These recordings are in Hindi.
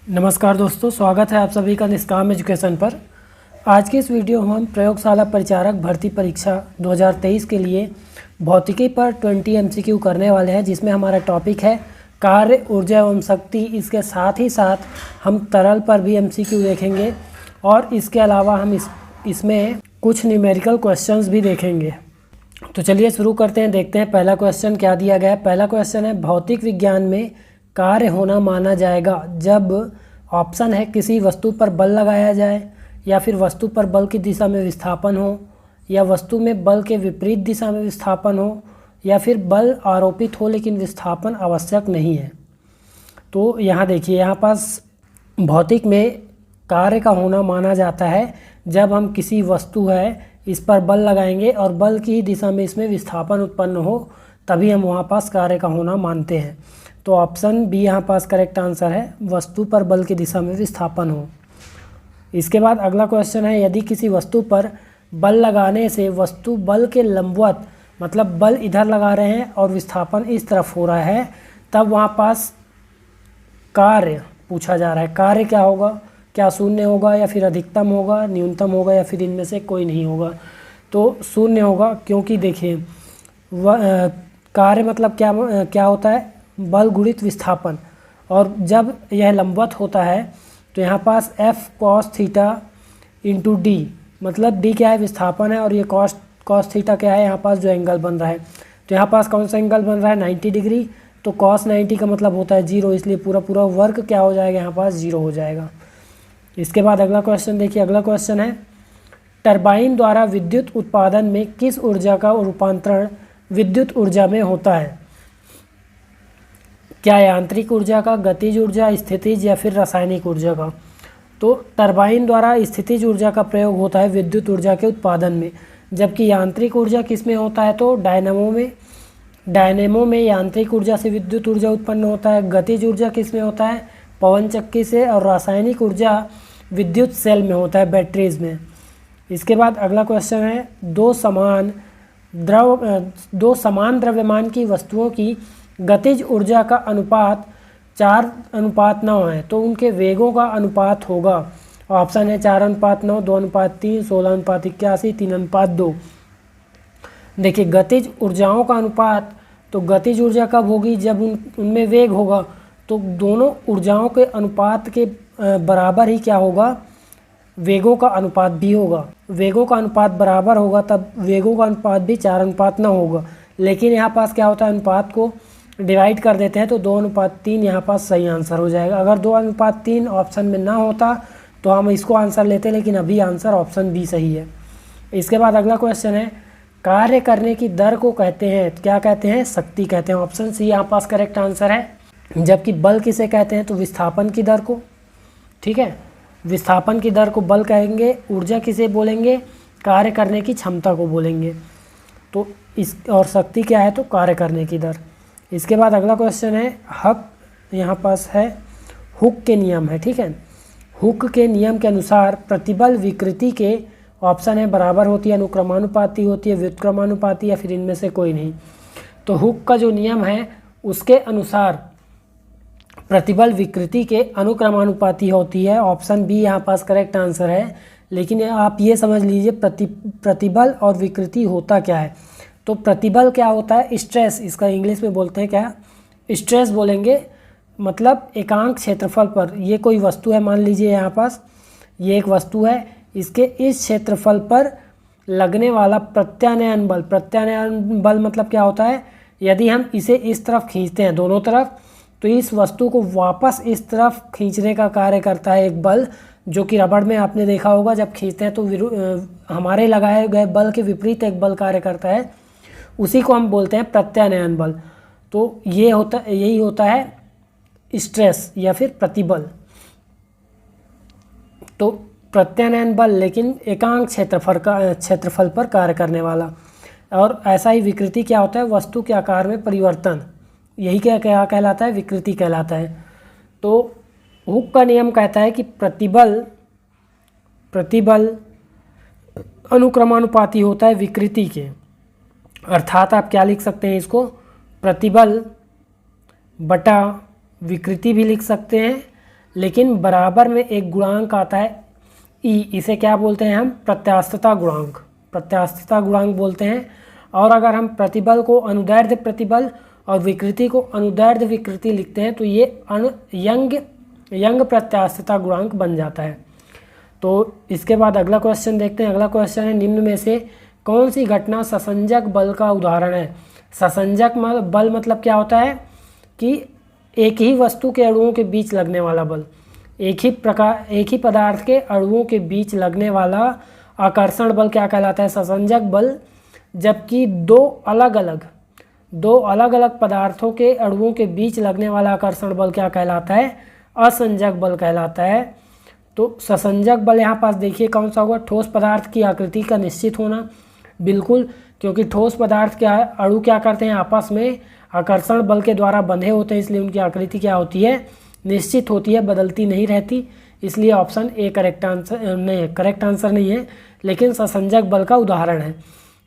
नमस्कार दोस्तों, स्वागत है आप सभी का निष्काम एजुकेशन पर। आज की इस वीडियो में हम प्रयोगशाला परिचारक भर्ती परीक्षा 2023 के लिए भौतिकी पर 20 MCQ करने वाले हैं, जिसमें हमारा टॉपिक है कार्य, ऊर्जा एवं शक्ति। इसके साथ ही साथ हम तरल पर भी MCQ देखेंगे और इसके अलावा हम इसमें कुछ न्यूमेरिकल क्वेश्चंस भी देखेंगे। तो चलिए शुरू करते हैं, देखते हैं पहला क्वेश्चन क्या दिया गया है। पहला क्वेश्चन है, भौतिक विज्ञान में कार्य होना माना जाएगा जब ऑप्शन है किसी वस्तु पर बल लगाया जाए, या फिर वस्तु पर बल की दिशा में विस्थापन हो, या वस्तु में बल के विपरीत दिशा में विस्थापन हो, या फिर बल आरोपित हो लेकिन विस्थापन आवश्यक नहीं है। तो यहाँ देखिए, यहाँ पास भौतिक में कार्य का होना माना जाता है जब हम किसी वस्तु है इस पर बल लगाएंगे और बल की दिशा में इसमें विस्थापन उत्पन्न हो, तभी हम वहाँ पास कार्य का होना मानते हैं। तो ऑप्शन बी यहाँ पास करेक्ट आंसर है, वस्तु पर बल की दिशा में विस्थापन हो। इसके बाद अगला क्वेश्चन है, यदि किसी वस्तु पर बल लगाने से वस्तु बल के लंबवत, मतलब बल इधर लगा रहे हैं और विस्थापन इस तरफ हो रहा है, तब वहाँ पास कार्य पूछा जा रहा है। कार्य क्या होगा? क्या शून्य होगा, या फिर अधिकतम होगा, न्यूनतम होगा, या फिर इनमें से कोई नहीं होगा? तो शून्य होगा, क्योंकि देखिए कार्य मतलब क्या होता है? बल गुणित विस्थापन। और जब यह लंबवत होता है तो यहाँ पास F cos theta into D, मतलब डी क्या है? विस्थापन है, और ये cos थीटा क्या है? यहाँ पास जो एंगल बन रहा है, तो यहाँ पास कौन सा एंगल बन रहा है? 90 डिग्री। तो cos 90 का मतलब होता है 0, इसलिए पूरा पूरा वर्ग क्या हो जाएगा? यहाँ पास 0 हो जाएगा। इसके बाद अगला क्वेश्चन देखिए, अगला क्वेश्चन है, टरबाइन द्वारा विद्युत उत्पादन में किस ऊर्जा का रूपांतरण विद्युत ऊर्जा में होता है? क्या यांत्रिक ऊर्जा का, गतिज ऊर्जा, स्थितिज, या फिर रासायनिक ऊर्जा का? तो टरबाइन द्वारा स्थितिज ऊर्जा का प्रयोग होता है विद्युत ऊर्जा के उत्पादन में, जबकि यांत्रिक ऊर्जा किस में होता है? तो डायनेमो में यांत्रिक ऊर्जा से विद्युत ऊर्जा उत्पन्न होता है। गतिज ऊर्जा किस में होता है? पवन चक्की से। और रासायनिक ऊर्जा विद्युत सेल में होता है, बैटरीज में। इसके बाद अगला क्वेश्चन है, दो समान द्रव्यमान की वस्तुओं की गतिज ऊर्जा का अनुपात 4:9 है, तो उनके वेगों का अनुपात होगा। ऑप्शन है 4:9, 2:3, 16:81, 3:2। देखिए, गतिज ऊर्जाओं का अनुपात, तो गतिज ऊर्जा कब होगी? जब उनमें वेग होगा, तो दोनों ऊर्जाओं के अनुपात के बराबर ही क्या होगा? वेगों का अनुपात भी होगा। वेगों का अनुपात बराबर होगा, तब वेगों का अनुपात भी 4:9 होगा। लेकिन यहाँ पास क्या होता है? अनुपात को डिवाइड कर देते हैं, तो 2:3 यहाँ पास सही आंसर हो जाएगा। अगर 2:3 ऑप्शन में ना होता तो हम इसको आंसर लेते, लेकिन अभी आंसर ऑप्शन बी सही है। इसके बाद अगला क्वेश्चन है, कार्य करने की दर को कहते हैं, क्या कहते हैं? शक्ति कहते हैं। ऑप्शन सी यहाँ पास करेक्ट आंसर है। जबकि बल किसे कहते हैं? तो विस्थापन की दर को। ठीक है, विस्थापन की दर को बल कहेंगे। ऊर्जा किसे बोलेंगे? कार्य करने की क्षमता को बोलेंगे। तो और शक्ति क्या है? तो कार्य करने की दर। इसके बाद अगला क्वेश्चन है, हक यहाँ पास है, हुक के नियम है। ठीक है, हुक के नियम के अनुसार प्रतिबल विकृति के, ऑप्शन है बराबर होती है, अनुक्रमानुपाती होती है, व्युत्क्रमानुपाती, या फिर इनमें से कोई नहीं। तो हुक का जो नियम है उसके अनुसार प्रतिबल विकृति के अनुक्रमानुपाती होती है। ऑप्शन बी यहाँ पास करेक्ट आंसर है। लेकिन आप ये समझ लीजिए, प्रतिबल और विकृति होता क्या है? तो प्रतिबल क्या होता है? स्ट्रेस, इसका इंग्लिश में बोलते हैं क्या? स्ट्रेस बोलेंगे। मतलब एकांक क्षेत्रफल पर, ये कोई वस्तु है, मान लीजिए यहाँ पास ये एक वस्तु है, इसके इस क्षेत्रफल पर लगने वाला प्रत्यानयन बल। प्रत्यानयन बल मतलब क्या होता है? यदि हम इसे इस तरफ खींचते हैं, दोनों तरफ, तो इस वस्तु को वापस इस तरफ खींचने का कार्य करता है एक बल, जो कि रबड़ में आपने देखा होगा, जब खींचते हैं तो हमारे लगाए गए बल के विपरीत एक बल कार्य करता है, उसी को हम बोलते हैं प्रत्यानयन बल। तो यही होता है स्ट्रेस या फिर प्रतिबल। तो प्रत्यानयन बल, लेकिन एकांक क्षेत्रफल पर कार्य करने वाला। और ऐसा ही विकृति क्या होता है? वस्तु के आकार में परिवर्तन, यही क्या कहलाता है? विकृति कहलाता है। तो हुक का नियम कहता है कि प्रतिबल अनुक्रमानुपाती होता है विकृति के। अर्थात आप क्या लिख सकते हैं इसको? प्रतिबल बटा विकृति भी लिख सकते हैं, लेकिन बराबर में एक गुणांक आता है ई, इसे क्या बोलते हैं हम? प्रत्यास्थता गुणांक, प्रत्यास्थता गुणांक बोलते हैं। और अगर हम प्रतिबल को अनुदैर्ध्य प्रतिबल और विकृति को अनुदैर्ध्य विकृति लिखते हैं तो ये यंग प्रत्यास्थता गुणांक बन जाता है। तो इसके बाद अगला क्वेश्चन देखते हैं। अगला क्वेश्चन है, निम्न में से कौन सी घटना ससंजक बल का उदाहरण है? ससंजक बल मतलब क्या होता है कि एक ही वस्तु के अणुओं के बीच लगने वाला बल, एक ही पदार्थ के अणुओं के बीच लगने वाला आकर्षण बल क्या कहलाता है? ससंजक बल। जबकि दो अलग अलग पदार्थों के अणुओं के बीच लगने वाला आकर्षण बल क्या कहलाता है? असंजक बल कहलाता है। तो ससंजक बल यहाँ पास देखिए कौन सा होगा? ठोस पदार्थ की आकृति का निश्चित होना, बिल्कुल, क्योंकि ठोस पदार्थ क्या है, अणु क्या करते हैं? आपस में आकर्षण बल के द्वारा बंधे होते हैं, इसलिए उनकी आकृति क्या होती है? निश्चित होती है, बदलती नहीं रहती। इसलिए ऑप्शन ए करेक्ट आंसर नहीं है, लेकिन ससंजक बल का उदाहरण है।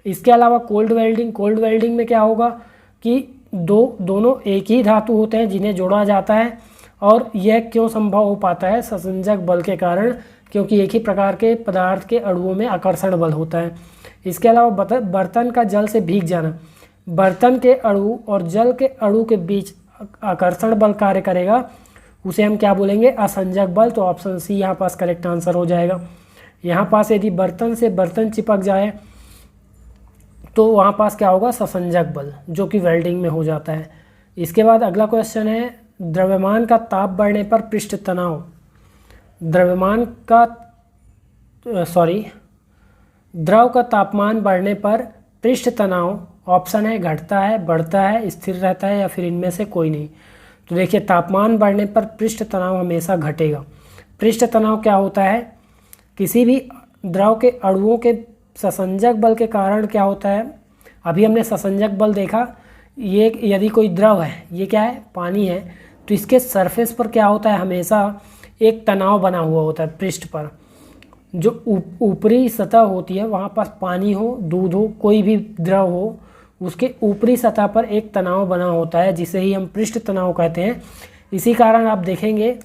इसके अलावा कोल्ड वेल्डिंग में क्या होगा कि दोनों एक ही धातु होते हैं जिन्हें जोड़ा जाता है, और यह क्यों संभव हो पाता है? ससंजक बल के कारण, क्योंकि एक ही प्रकार के पदार्थ के अणुओं में आकर्षण बल होता है। इसके अलावा बर्तन का जल से भीग जाना, बर्तन के अणु और जल के अणु के बीच आकर्षण बल कार्य करेगा, उसे हम क्या बोलेंगे? असंजक बल। तो ऑप्शन सी यहाँ पास करेक्ट आंसर हो जाएगा। यहाँ पास यदि बर्तन से बर्तन चिपक जाए तो वहाँ पास क्या होगा? ससंजक बल, जो कि वेल्डिंग में हो जाता है। इसके बाद अगला क्वेश्चन है, द्रव्यमान का ताप बढ़ने पर पृष्ठ तनाव, द्रव का तापमान बढ़ने पर पृष्ठ तनाव, ऑप्शन है घटता है, बढ़ता है, स्थिर रहता है, या फिर इनमें से कोई नहीं। तो देखिए, तापमान बढ़ने पर पृष्ठ तनाव हमेशा घटेगा। पृष्ठ तनाव क्या होता है? किसी भी द्रव के अणुओं के ससंजक बल के कारण क्या होता है? अभी हमने ससंजक बल देखा, ये यदि कोई द्रव है, ये क्या है? पानी है, तो इसके सरफेस पर क्या होता है? हमेशा एक तनाव बना हुआ होता है पृष्ठ पर। जो ऊपरी सतह होती है, वहाँ पास पानी हो, दूध हो, कोई भी द्रव हो, उसके ऊपरी सतह पर एक तनाव बना होता है, जिसे ही हम पृष्ठ तनाव कहते हैं। इसी कारण आप देखेंगे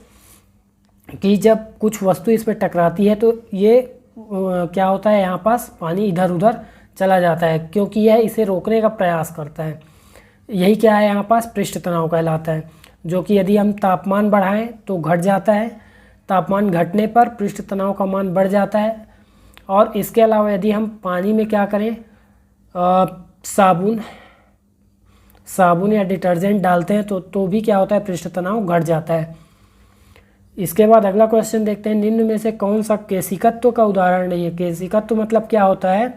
कि जब कुछ वस्तु इस पर टकराती है तो ये क्या होता है? यहाँ पास पानी इधर उधर चला जाता है, क्योंकि यह इसे रोकने का प्रयास करता है। यही क्या है? यहाँ पास पृष्ठ तनाव कहलाता है, जो कि यदि हम तापमान बढ़ाएं तो घट जाता है, तापमान घटने पर पृष्ठ तनाव का मान बढ़ जाता है। और इसके अलावा यदि हम पानी में क्या करें? साबुन या डिटर्जेंट डालते हैं तो भी क्या होता है? पृष्ठ तनाव घट जाता है। इसके बाद अगला क्वेश्चन देखते हैं, निम्न में से कौन सा केशिकत्व का उदाहरण नहीं है? केशिकत्व मतलब क्या होता है?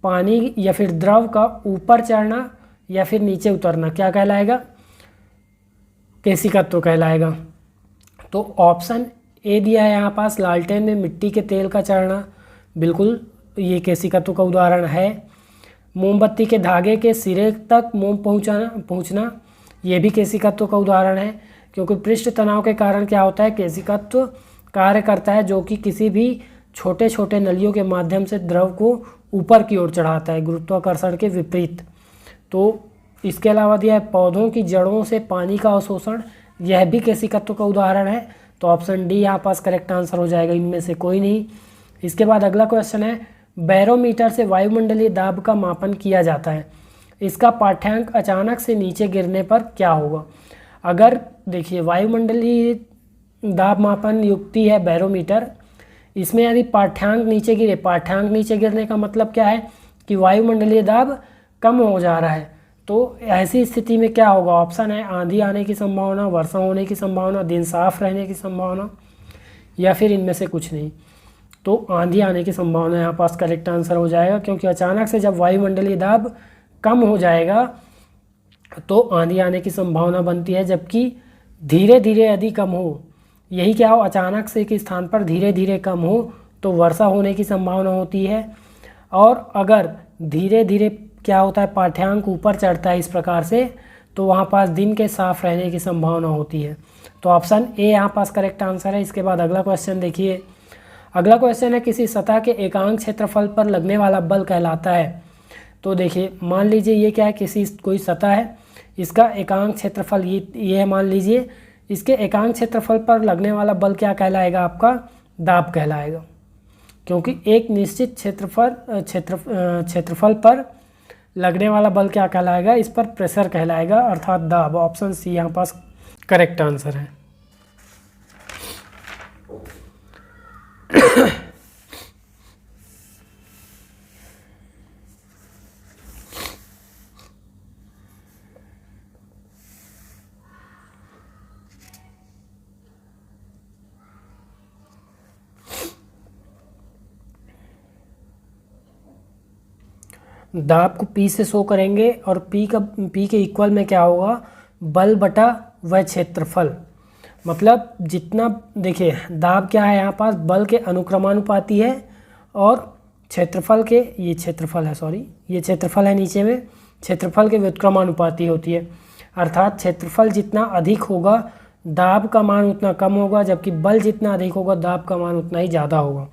पानी या फिर द्रव का ऊपर चढ़ना या फिर नीचे उतरना क्या कहलाएगा? केशिकत्व कहलाएगा। तो ऑप्शन ए दिया है यहाँ पास, लालटेन में मिट्टी के तेल का चढ़ना, बिल्कुल ये केशिकत्व का उदाहरण है। मोमबत्ती के धागे के सिरे तक मोम पहुँचना, ये भी केशिकत्व का उदाहरण है, क्योंकि पृष्ठ तनाव के कारण क्या होता है? केशिकत्व कार्य करता है, जो कि किसी भी छोटे छोटे नलियों के माध्यम से द्रव को ऊपर की ओर चढ़ाता है, गुरुत्वाकर्षण के विपरीत। तो इसके अलावा दिया है, पौधों की जड़ों से पानी का अवशोषण, यह भी केशिकत्व का उदाहरण है। तो ऑप्शन डी यहाँ पास करेक्ट आंसर हो जाएगा, इनमें से कोई नहीं। इसके बाद अगला क्वेश्चन है, बैरोमीटर से वायुमंडलीय दाब का मापन किया जाता है, इसका पाठ्यांक अचानक से नीचे गिरने पर क्या होगा? अगर देखिए, वायुमंडलीय दाब मापन युक्ति है बैरोमीटर, इसमें यदि पाठ्यांक नीचे गिरे, पाठ्यांक नीचे गिरने का मतलब क्या है? कि वायुमंडलीय दाब कम हो जा रहा है। तो ऐसी स्थिति में क्या होगा? ऑप्शन है आंधी आने की संभावना, वर्षा होने की संभावना, दिन साफ रहने की संभावना, या फिर इनमें से कुछ नहीं। तो आंधी आने की संभावना यहाँ पास करेक्ट आंसर हो जाएगा, क्योंकि अचानक से जब वायुमंडलीय दाब कम हो जाएगा तो आंधी आने की संभावना बनती है, जबकि धीरे धीरे यदि कम हो, यही क्या हो? अचानक से एक स्थान पर धीरे धीरे कम हो तो वर्षा होने की संभावना होती है। और अगर धीरे धीरे क्या होता है? पाठ्यांक ऊपर चढ़ता है इस प्रकार से, तो वहाँ पास दिन के साफ रहने की संभावना होती है। तो ऑप्शन ए यहाँ पास करेक्ट आंसर है। इसके बाद अगला क्वेश्चन देखिए। अगला क्वेश्चन है, किसी सतह के एकांक क्षेत्रफल पर लगने वाला बल कहलाता है। तो देखिए, मान लीजिए ये क्या है? कोई सतह है, इसका एकांक क्षेत्रफल ये है, मान लीजिए इसके एकांक क्षेत्रफल पर लगने वाला बल क्या कहलाएगा? आपका दाब कहलाएगा, क्योंकि एक निश्चित क्षेत्रफल पर लगने वाला बल क्या कहलाएगा? इस पर प्रेशर कहलाएगा, अर्थात दाब। ऑप्शन सी यहाँ पास करेक्ट आंसर है। दाब को P से शो करेंगे और P के इक्वल में क्या होगा? बल बटा वह क्षेत्रफल। मतलब जितना, देखिए दाब क्या है यहाँ पास? बल के अनुक्रमानुपाती है और क्षेत्रफल के, ये क्षेत्रफल है, सॉरी ये क्षेत्रफल है नीचे में, क्षेत्रफल के व्युत्क्रमानुपाती होती है। अर्थात क्षेत्रफल जितना अधिक होगा दाब का मान उतना कम होगा, जबकि बल जितना अधिक होगा दाब का मान उतना ही ज़्यादा होगा।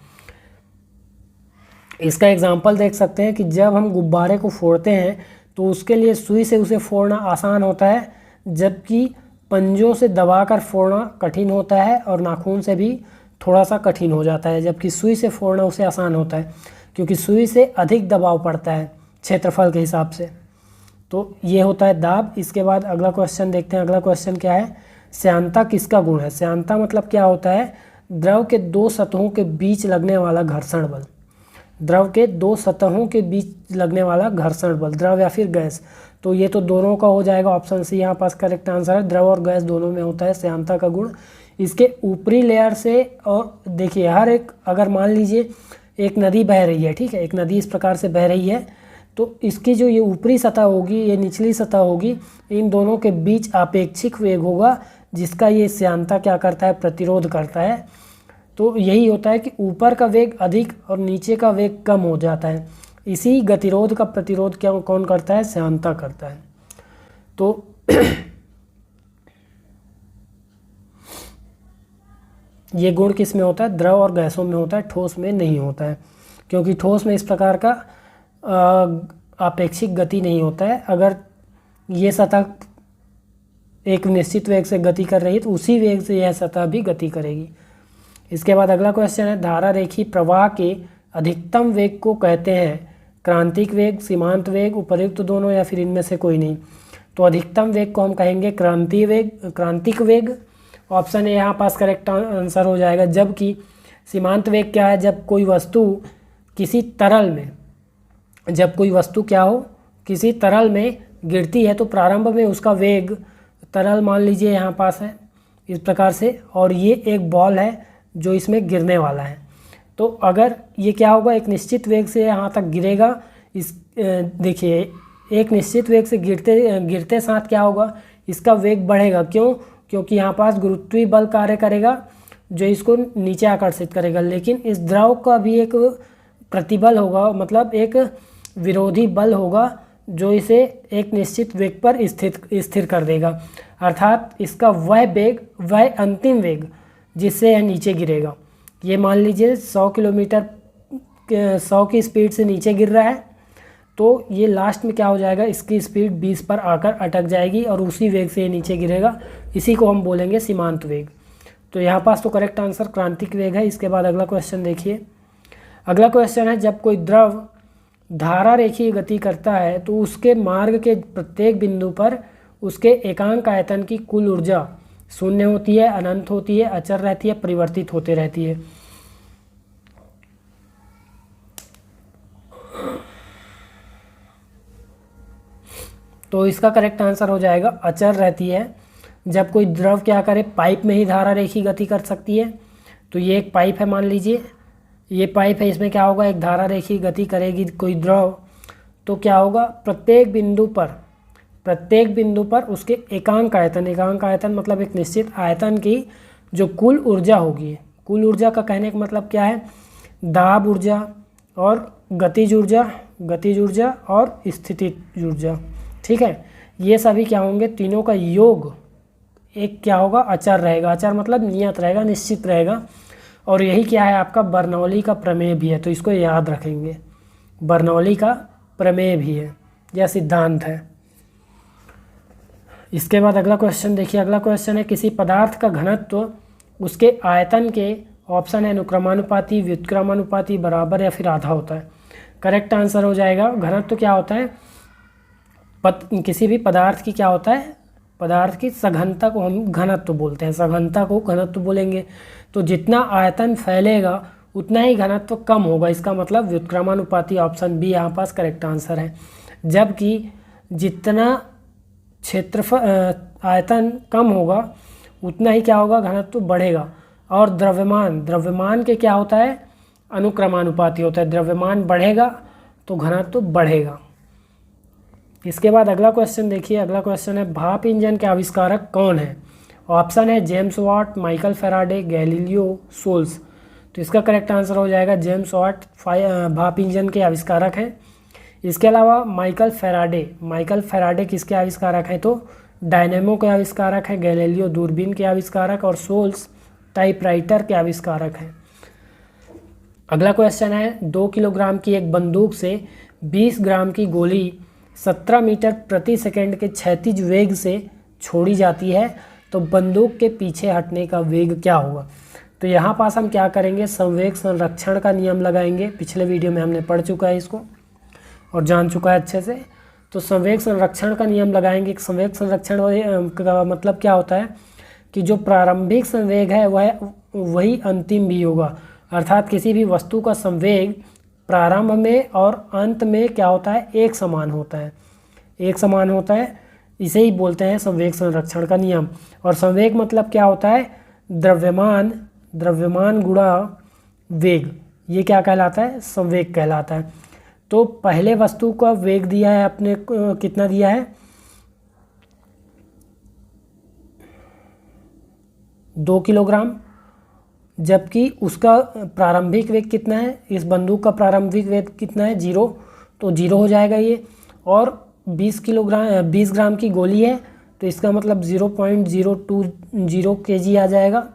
इसका एग्जाम्पल देख सकते हैं कि जब हम गुब्बारे को फोड़ते हैं तो उसके लिए सुई से उसे फोड़ना आसान होता है, जबकि पंजों से दबाकर फोड़ना कठिन होता है और नाखून से भी थोड़ा सा कठिन हो जाता है, जबकि सुई से फोड़ना उसे आसान होता है, क्योंकि सुई से अधिक दबाव पड़ता है क्षेत्रफल के हिसाब से। तो ये होता है दाब। इसके बाद अगला क्वेश्चन देखते हैं। अगला क्वेश्चन क्या है? श्यानता किसका गुण है? श्यानता मतलब क्या होता है? द्रव के दो सतहों के बीच लगने वाला घर्षण बल। द्रव के दो सतहों के बीच लगने वाला घर्षण बल, द्रव या फिर गैस। तो ये तो दोनों का हो जाएगा, ऑप्शन सी यहाँ पास करेक्ट आंसर है। द्रव और गैस दोनों में होता है श्यानता का गुण। इसके ऊपरी लेयर से, और देखिए हर एक, अगर मान लीजिए एक नदी बह रही है, ठीक है, एक नदी इस प्रकार से बह रही है, तो इसकी जो ये ऊपरी सतह होगी, ये निचली सतह होगी, इन दोनों के बीच आपेक्षिक वेग होगा, जिसका ये श्यानता क्या करता है? प्रतिरोध करता है। तो यही होता है कि ऊपर का वेग अधिक और नीचे का वेग कम हो जाता है। इसी गतिरोध का प्रतिरोध क्या कौन करता है? श्यानता करता है। तो ये गुण किस में होता है? द्रव और गैसों में होता है, ठोस में नहीं होता है, क्योंकि ठोस में इस प्रकार का आपेक्षिक गति नहीं होता है। अगर ये सतह एक निश्चित वेग से गति कर रही है तो उसी वेग से यह सतह भी गति करेगी। इसके बाद अगला क्वेश्चन है, धारा रेखी प्रवाह के अधिकतम वेग को कहते हैं क्रांतिक वेग, सीमांत वेग, उपर्युक्त दोनों, या फिर इनमें से कोई नहीं। तो अधिकतम वेग को हम कहेंगे क्रांतिक वेग। ऑप्शन ए यहाँ पास करेक्ट आंसर हो जाएगा। जबकि सीमांत वेग क्या है? जब कोई वस्तु किसी तरल में, जब कोई वस्तु क्या हो, किसी तरल में गिरती है तो प्रारंभ में उसका वेग, तरल मान लीजिए यहाँ पास है इस प्रकार से, और ये एक बॉल है जो इसमें गिरने वाला है। तो अगर ये क्या होगा? एक निश्चित वेग से यहाँ तक गिरेगा। इस देखिए एक निश्चित वेग से गिरते साथ क्या होगा? इसका वेग बढ़ेगा। क्यों? क्योंकि यहाँ पास गुरुत्वीय बल कार्य करेगा जो इसको नीचे आकर्षित करेगा। लेकिन इस द्रव का भी एक प्रतिबल होगा, मतलब एक विरोधी बल होगा जो इसे एक निश्चित वेग पर स्थिर कर देगा। अर्थात इसका वह वेग, वह अंतिम वेग जिससे यह नीचे गिरेगा। ये मान लीजिए 100 किलोमीटर 100 की स्पीड से नीचे गिर रहा है, तो ये लास्ट में क्या हो जाएगा? इसकी स्पीड 20 पर आकर अटक जाएगी और उसी वेग से ये नीचे गिरेगा। इसी को हम बोलेंगे सीमांत वेग। तो यहाँ पास तो करेक्ट आंसर क्रांतिक वेग है। इसके बाद अगला क्वेश्चन देखिए। अगला क्वेश्चन है, जब कोई द्रव धारा रेखीय गति करता है तो उसके मार्ग के प्रत्येक बिंदु पर उसके एकांक आयतन की कुल ऊर्जा शून्य होती है, अनंत होती है, अचर रहती है, परिवर्तित होते रहती है। तो इसका करेक्ट आंसर हो जाएगा अचर रहती है। जब कोई द्रव क्या करे? पाइप में ही धारा रेखीय गति कर सकती है। तो ये एक पाइप है, मान लीजिए ये पाइप है, इसमें क्या होगा? एक धारा रेखीय गति करेगी कोई द्रव, तो क्या होगा? प्रत्येक बिंदु पर उसके एकांक आयतन मतलब एक निश्चित आयतन की जो कुल ऊर्जा होगी। कुल ऊर्जा का कहने का मतलब क्या है? दाब ऊर्जा और गतिज ऊर्जा और स्थितिज ऊर्जा, ठीक है। ये सभी क्या होंगे? तीनों का योग एक क्या होगा? अचर रहेगा। अचर मतलब नियत रहेगा, निश्चित रहेगा। और यही क्या है? आपका बर्नौली का प्रमेय भी है, तो इसको याद रखेंगे। बर्नौली का प्रमेय भी है, यह सिद्धांत है। इसके बाद अगला क्वेश्चन देखिए, अगला क्वेश्चन है किसी पदार्थ का घनत्व उसके आयतन के, ऑप्शन है अनुक्रमानुपाती, व्युत्क्रमानुपाती, बराबर या फिर आधा होता है। करेक्ट आंसर हो जाएगा, घनत्व क्या होता है, किसी भी पदार्थ की क्या होता है, पदार्थ की सघनता को हम घनत्व बोलते हैं, सघनता को घनत्व बोलेंगे। तो जितना आयतन फैलेगा उतना ही घनत्व कम होगा, इसका मतलब व्युत्क्रमानुपाती, ऑप्शन बी यहाँ पास करेक्ट आंसर है। जबकि जितना क्षेत्रफल आयतन कम होगा उतना ही क्या होगा, घनत्व बढ़ेगा। और द्रव्यमान के क्या होता है, अनुक्रमानुपाती होता है, द्रव्यमान बढ़ेगा तो घनत्व बढ़ेगा। इसके बाद अगला क्वेश्चन देखिए, अगला क्वेश्चन है भाप इंजन के आविष्कारक कौन है। ऑप्शन है James Watt, Michael Faraday, Galileo, सोल्स। तो इसका करेक्ट आंसर हो जाएगा जेम्स वाट भाप इंजन के आविष्कारक हैं। इसके अलावा माइकल फेराडे किसके आविष्कारक हैं, तो डायनेमो के आविष्कारक हैं, गैलीलियो दूरबीन के आविष्कारक, और सोल्स टाइपराइटर के आविष्कारक हैं। अगला क्वेश्चन है 2 किलोग्राम की एक बंदूक से 20 ग्राम की गोली 17 मीटर प्रति सेकंड के क्षैतिज वेग से छोड़ी जाती है, तो बंदूक के पीछे हटने का वेग क्या होगा। तो यहाँ पास हम क्या करेंगे, संवेग संरक्षण का नियम लगाएंगे। पिछले वीडियो में हमने पढ़ चुका है इसको और जान चुका है अच्छे से। तो संवेग संरक्षण का नियम लगाएंगे। संवेग संरक्षण का मतलब क्या होता है कि जो प्रारंभिक संवेग है वही अंतिम भी होगा, अर्थात किसी भी वस्तु का संवेग प्रारंभ में और अंत में क्या होता है, एक समान होता है। इसे ही बोलते हैं संवेग संरक्षण का नियम। और संवेग मतलब क्या होता है, द्रव्यमान गुणा वेग, ये क्या कहलाता है, संवेग कहलाता है। तो पहले वस्तु का वेग दिया है अपने कितना दिया है, 2 किलोग्राम, जबकि उसका प्रारंभिक वेग कितना है, इस बंदूक का प्रारंभिक वेग कितना है, 0, तो 0 हो जाएगा ये। और 20 ग्राम की गोली है तो इसका मतलब 0.020 kg आ जाएगा।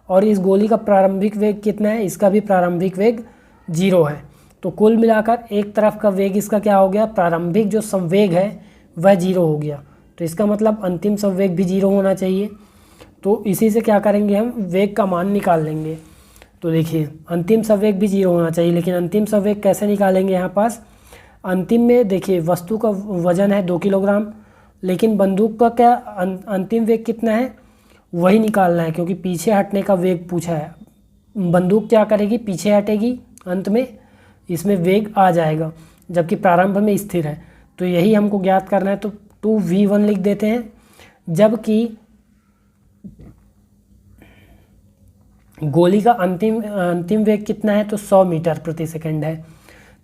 और इस गोली का प्रारंभिक वेग कितना है, इसका भी प्रारंभिक वेग 0 है। तो कुल मिलाकर एक तरफ का वेग इसका क्या हो गया, प्रारंभिक जो संवेग है वह 0 हो गया। तो इसका मतलब अंतिम संवेग भी 0 होना चाहिए। तो इसी से क्या करेंगे, हम वेग का मान निकाल लेंगे। तो देखिए अंतिम संवेग भी 0 होना चाहिए, लेकिन अंतिम संवेग कैसे निकालेंगे, यहाँ पास अंतिम में देखिए वस्तु का वजन है 2 किलोग्राम, लेकिन बंदूक का क्या अंतिम वेग कितना है वही निकालना है, क्योंकि पीछे हटने का वेग पूछा है। बंदूक क्या करेगी, पीछे हटेगी, अंत में इसमें वेग आ जाएगा, जबकि प्रारंभ में स्थिर है। तो यही हमको ज्ञात करना है। तो 2v1 लिख देते हैं, जबकि गोली का अंतिम वेग कितना है, तो 100 मीटर प्रति सेकंड है।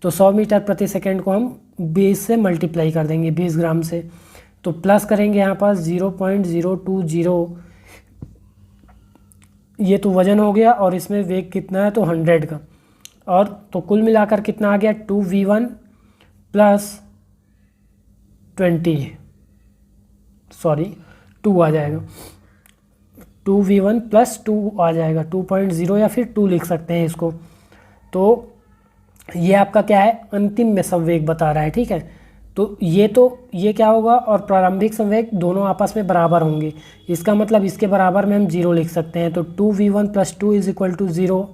तो 100 मीटर प्रति सेकंड को हम 20 से मल्टीप्लाई कर देंगे, 20 ग्राम से। तो प्लस करेंगे यहाँ पास 0.020, ये तो वजन हो गया, और इसमें वेग कितना है, तो 100 का। और तो कुल मिलाकर कितना आ गया, 2v1 प्लस 2 आ जाएगा, 2v1 प्लस 2 आ जाएगा, 2.0 या फिर 2 लिख सकते हैं इसको। तो ये आपका क्या है, अंतिम में संवेग बता रहा है, ठीक है। तो ये क्या होगा, और प्रारंभिक संवेग दोनों आपस में बराबर होंगे, इसका मतलब इसके बराबर में हम 0 लिख सकते हैं। तो 2v1 plus 2 is equal to 0,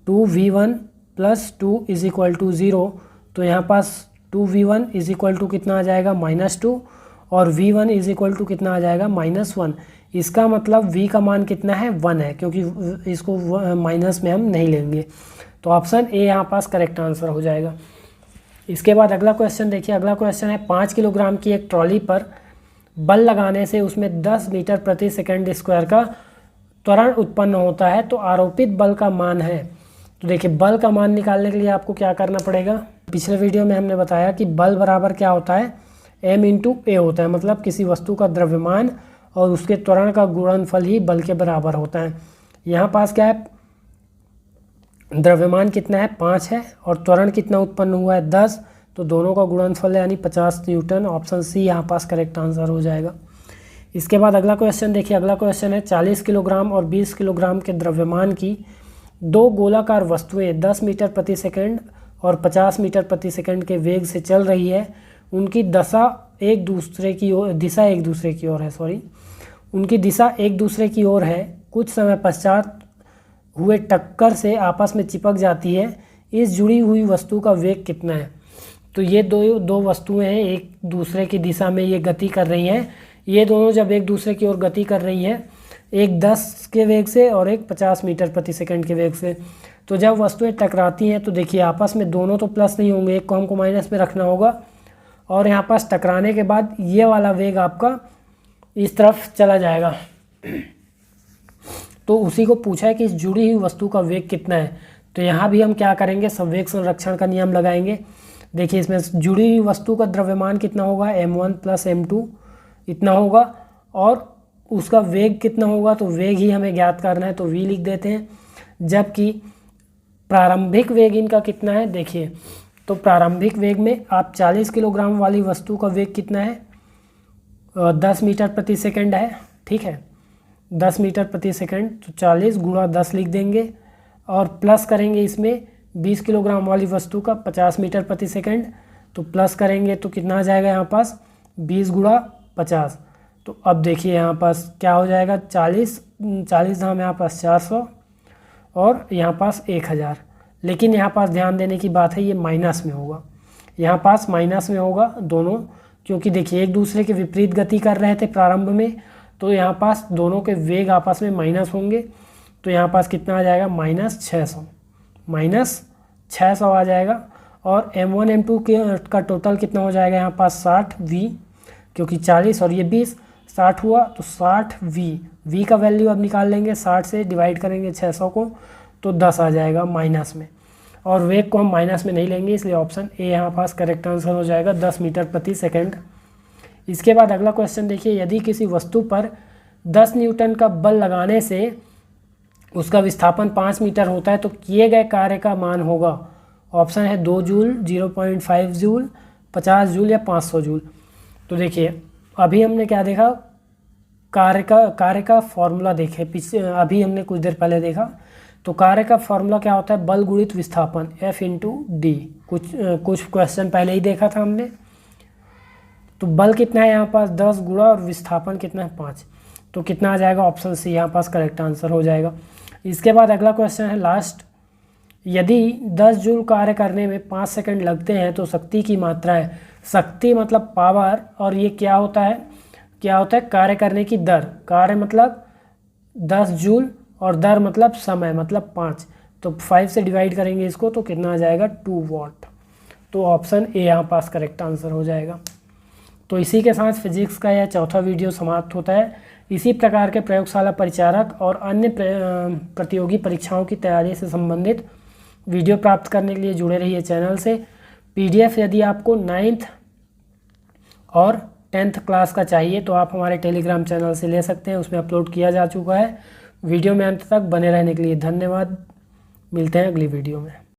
2v1 plus 2 is equal to 0। तो यहाँ पास 2v1 इज इक्वल टू कितना आ जाएगा, -2, और v1 इज इक्वल टू कितना आ जाएगा, -1। इसका मतलब v का मान कितना है, 1 है, क्योंकि इसको माइनस में हम नहीं लेंगे। तो ऑप्शन ए यहाँ पास करेक्ट आंसर हो जाएगा। इसके बाद अगला क्वेश्चन देखिए, अगला क्वेश्चन है 5 किलोग्राम की एक ट्रॉली पर बल लगाने से उसमें 10 मीटर प्रति सेकंड स्क्वायर का त्वरण उत्पन्न होता है, तो आरोपित बल का मान है। तो देखिए बल का मान निकालने के लिए आपको क्या करना पड़ेगा, पिछले वीडियो में हमने बताया कि बल बराबर क्या होता है, m × a होता है, मतलब किसी वस्तु का द्रव्यमान और उसके त्वरण का गुणनफल ही बल के बराबर होता है। यहाँ पास क्या है, द्रव्यमान कितना है, 5 है, और त्वरण कितना उत्पन्न हुआ है, 10, तो दोनों का गुणनफल है यानी 50 न्यूटन। ऑप्शन सी यहाँ पास करेक्ट आंसर हो जाएगा। इसके बाद अगला क्वेश्चन देखिए, अगला क्वेश्चन है 40 किलोग्राम और 20 किलोग्राम के द्रव्यमान की 2 गोलाकार वस्तुएं 10 मीटर प्रति सेकंड और 50 मीटर प्रति सेकंड के वेग से चल रही है, उनकी दशा एक दूसरे की ओर, दिशा एक दूसरे की ओर है, सॉरी, उनकी दिशा एक दूसरे की ओर है, कुछ समय पश्चात हुए टक्कर से आपस में चिपक जाती है, इस जुड़ी हुई वस्तु का वेग कितना है। तो ये दो वस्तुएं हैं, एक दूसरे की दिशा में ये गति कर रही हैं। ये दोनों जब एक दूसरे की ओर गति कर रही हैं, एक 10 के वेग से और एक 50 मीटर प्रति सेकंड के वेग से, तो जब वस्तुएं टकराती हैं तो देखिए आपस में दोनों तो प्लस नहीं होंगे, एक को हमको माइनस में रखना होगा, और यहाँ पास टकराने के बाद ये वाला वेग आपका इस तरफ चला जाएगा। तो उसी को पूछा है कि इस जुड़ी हुई वस्तु का वेग कितना है। तो यहाँ भी हम क्या करेंगे, संवेग संरक्षण का नियम लगाएंगे। देखिए इसमें जुड़ी हुई वस्तु का द्रव्यमान कितना होगा, m1 + m2 इतना होगा, और उसका वेग कितना होगा, तो वेग ही हमें ज्ञात करना है, तो v लिख देते हैं। जबकि प्रारंभिक वेग इनका कितना है, देखिए तो प्रारंभिक वेग में आप 40 किलोग्राम वाली वस्तु का वेग कितना है, 10 मीटर प्रति सेकंड है, ठीक है, 10 मीटर प्रति सेकंड, तो 40 × 10 लिख देंगे, और प्लस करेंगे इसमें 20 किलोग्राम वाली वस्तु का 50 मीटर प्रति सेकंड, तो प्लस करेंगे तो कितना आ जाएगा यहाँ पास 20 × 50। तो अब देखिए यहाँ पास क्या हो जाएगा, 40 धाम यहाँ पास 400 और यहाँ पास 1000। लेकिन यहाँ पास ध्यान देने की बात है, ये माइनस में होगा, यहाँ पास माइनस में होगा दोनों, क्योंकि देखिए एक दूसरे के विपरीत गति कर रहे थे प्रारंभ में, तो यहाँ पास दोनों के वेग आपस में माइनस होंगे। तो यहाँ पास कितना आ जाएगा, -600 आ जाएगा। और m1 m2 का टोटल कितना हो जाएगा, यहाँ पास 60v, क्योंकि 40 और ये 20, 60 हुआ, तो 60v का वैल्यू अब निकाल लेंगे, 60 से डिवाइड करेंगे 600 को, तो 10 आ जाएगा माइनस में, और वेग को हम माइनस में नहीं लेंगे, इसलिए ऑप्शन ए यहाँ पास करेक्ट आंसर हो जाएगा, 10 मीटर प्रति सेकंड। इसके बाद अगला क्वेश्चन देखिए, यदि किसी वस्तु पर 10 न्यूटन का बल लगाने से उसका विस्थापन 5 मीटर होता है, तो किए गए कार्य का मान होगा। ऑप्शन है 2 जूल, 0.5 जूल, 50 जूल या 500 जूल। तो देखिए अभी हमने क्या देखा, कार्य का फॉर्मूला देखे, अभी हमने कुछ देर पहले देखा। तो कार्य का फॉर्मूला क्या होता है, बल गुणित विस्थापन, F × D। कुछ क्वेश्चन पहले ही देखा था हमने। तो बल कितना है यहाँ पास 10 गुणा, और विस्थापन कितना है 5, तो कितना आ जाएगा, ऑप्शन सी यहाँ पास करेक्ट आंसर हो जाएगा। इसके बाद अगला क्वेश्चन है लास्ट, यदि 10 जूल कार्य करने में 5 सेकंड लगते हैं तो शक्ति की मात्रा है, शक्ति मतलब पावर, और ये क्या होता है कार्य करने की दर, कार्य मतलब 10 जूल और दर मतलब समय मतलब 5, तो 5 से डिवाइड करेंगे इसको, तो कितना आ जाएगा 2 वाट। तो ऑप्शन ए यहाँ पास करेक्ट आंसर हो जाएगा। तो इसी के साथ फिजिक्स का यह चौथा वीडियो समाप्त होता है। इसी प्रकार के प्रयोगशाला परिचारक और अन्य प्रतियोगी परीक्षाओं की तैयारी से संबंधित वीडियो प्राप्त करने के लिए जुड़े रहिए चैनल से। PDF यदि आपको 9th और 10th क्लास का चाहिए तो आप हमारे टेलीग्राम चैनल से ले सकते हैं, उसमें अपलोड किया जा चुका है। वीडियो में अंत तक बने रहने के लिए धन्यवाद। मिलते हैं अगली वीडियो में।